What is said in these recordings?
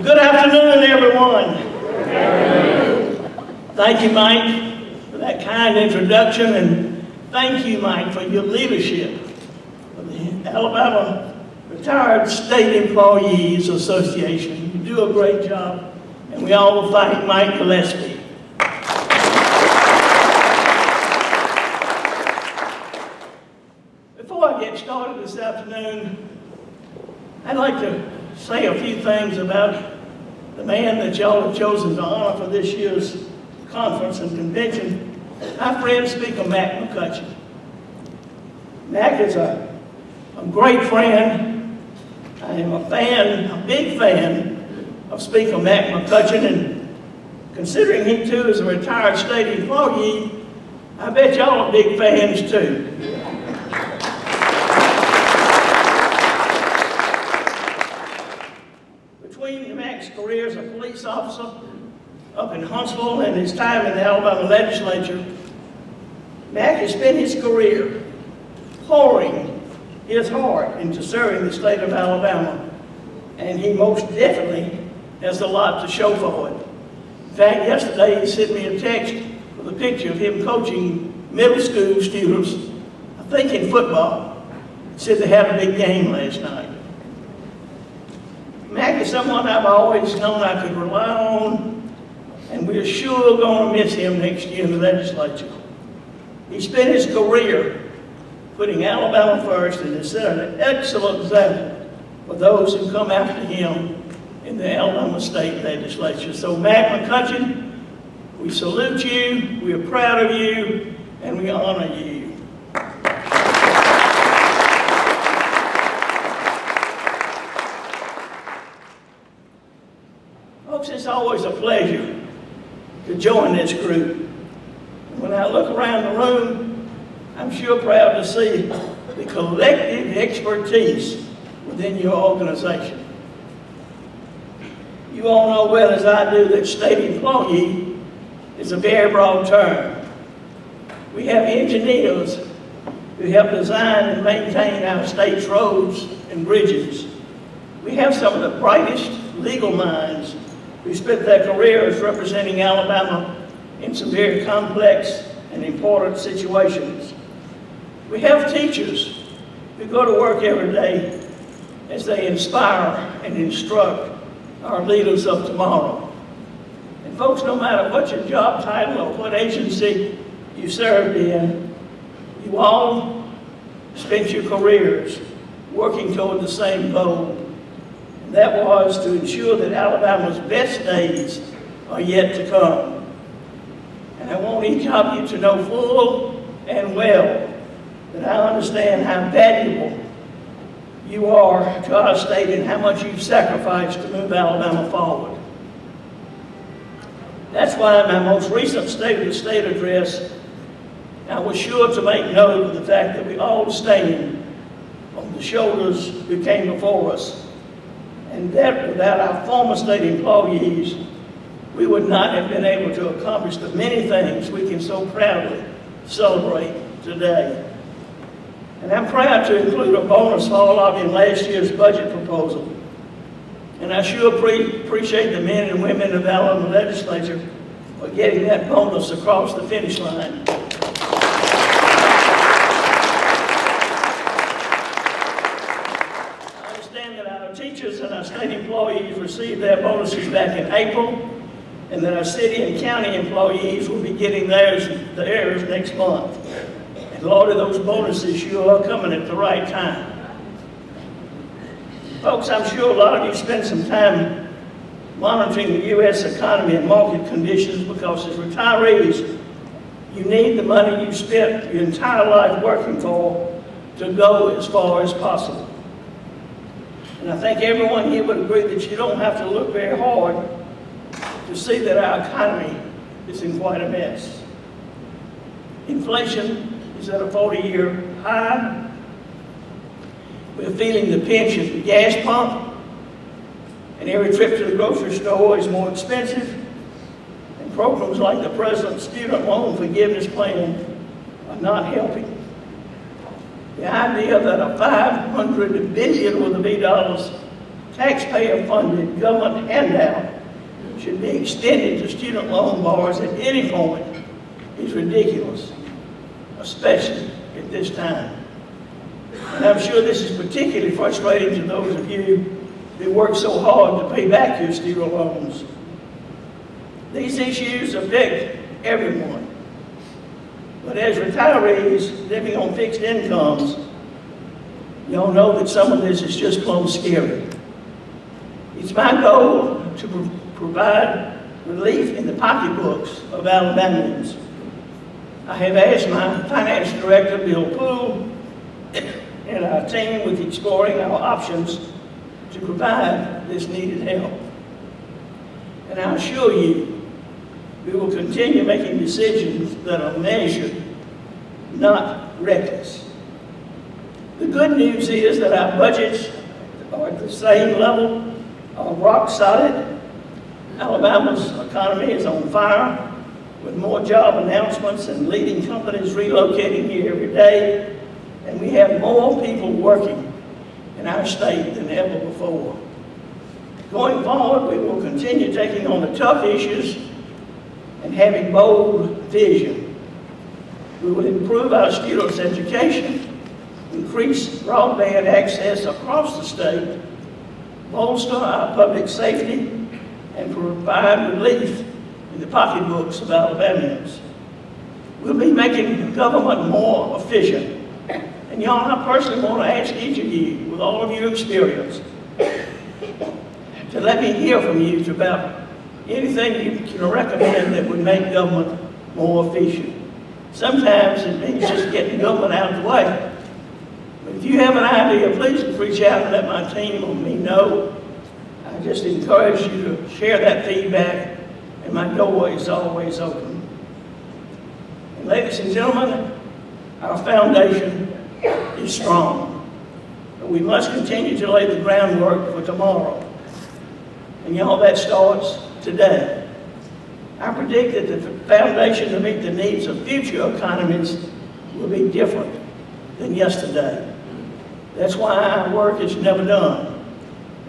Good afternoon, everyone. Thank you, Mike, for that kind introduction, and thank you, Mike, for your leadership of the Alabama Retired State Employees Association. You do a great job, and we all thank Mike Gillespie. Before I get started this afternoon, I'd like to say a few things about the man that y'all have chosen to honor for this year's conference and convention, my friend Speaker Mac McCutcheon. Mac is a great friend. I am a big fan of Speaker Mac McCutcheon, and considering he too is a retired state employee, I bet y'all are big fans too. Between Mac's career as a police officer up in Huntsville and his time in the Alabama legislature, Mac has spent his career pouring his heart into serving the state of Alabama, and he most definitely has a lot to show for it. In fact, yesterday he sent me a text with a picture of him coaching middle school students, I think in football. He said they had a big game last night. Mac is someone I've always known I could rely on, and we're sure going to miss him next year in the legislature. He spent his career putting Alabama first and has set an excellent example for those who come after him in the Alabama state legislature. So Mac McCutcheon, we salute you, we are proud of you, and we honor you. Folks, it's always a pleasure to join this group. When I look around the room, I'm sure proud to see the collective expertise within your organization. You all know well as I do that state employee is a very broad term. We have engineers who help design and maintain our state's roads and bridges. We have some of the brightest legal minds who spent their careers representing Alabama in some very complex and important situations. We have teachers who go to work every day as they inspire and instruct our leaders of tomorrow. And folks, no matter what your job title or what agency you served in, you all spent your careers working toward the same goal. And that was to ensure that Alabama's best days are yet to come. And I want each of you to know full and well that I understand how valuable you are to our state and how much you've sacrificed to move Alabama forward. That's why in my most recent State of the State address, I was sure to make note of the fact that we all stand on the shoulders who came before us, and that without our former state employees, we would not have been able to accomplish the many things we can so proudly celebrate today. And I'm proud to include a bonus for all of you in last year's budget proposal. And I sure appreciate the men and women of the Alabama legislature for getting that bonus across the finish line. I understand that our teachers and our state employees received their bonuses back in April, and that our city and county employees will be getting theirs next month. And Lord, those bonuses sure are coming at the right time. Folks, I'm sure a lot of you spend some time monitoring the U.S. economy and market conditions, because as retirees, you need the money you spent your entire life working for to go as far as possible. And I think everyone here would agree that you don't have to look very hard to see that our economy is in quite a mess. Inflation is at a 40-year high. We're feeling the pinch at the gas pump, and every trip to the grocery store is more expensive. And programs like the President's Student Loan Forgiveness Plan are not helping. The idea that a $500 billion with a B dollars taxpayer-funded government handout should be extended to student loan borrowers at any point is ridiculous, especially at this time. And I'm sure this is particularly frustrating to those of you who work so hard to pay back your student loans. These issues affect everyone. But as retirees living on fixed incomes, y'all know that some of this is just plain scary. It's my goal to provide relief in the pocketbooks of Alabamians. I have asked my finance director, Bill Poole, and our team with exploring our options to provide this needed help. And I assure you, we will continue making decisions that are measured, not reckless. The good news is that our budgets are at the same level, are rock solid. Alabama's economy is on fire, with more job announcements and leading companies relocating here every day, and we have more people working in our state than ever before. Going forward, we will continue taking on the tough issues and having bold vision. We will improve our students' education, increase broadband access across the state, bolster our public safety, and provide relief in the pocketbooks of Alabamians. We'll be making government more efficient. And y'all, I personally want to ask each of you, with all of your experience, to let me hear from you about anything you can recommend that would make government more efficient. Sometimes it means just getting government out of the way. But if you have an idea, please reach out and let my team or me know. I just encourage you to share that feedback, and my door is always open. And ladies and gentlemen, our foundation is strong, but we must continue to lay the groundwork for tomorrow. And y'all, that starts today. I predict that the foundation to meet the needs of future economies will be different than yesterday. That's why our work is never done.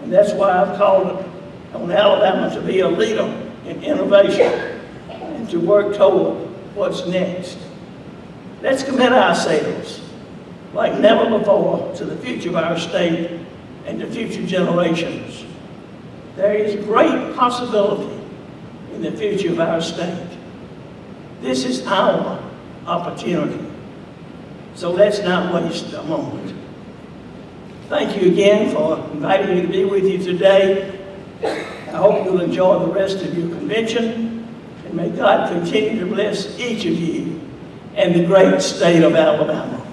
And that's why I've called on Alabama to be a leader in innovation and to work toward what's next. Let's commit ourselves like never before to the future of our state and to future generations. There is great possibility in the future of our state. This is our opportunity. So let's not waste a moment. Thank you again for inviting me to be with you today. I hope you'll enjoy the rest of your convention, and may God continue to bless each of you and the great state of Alabama.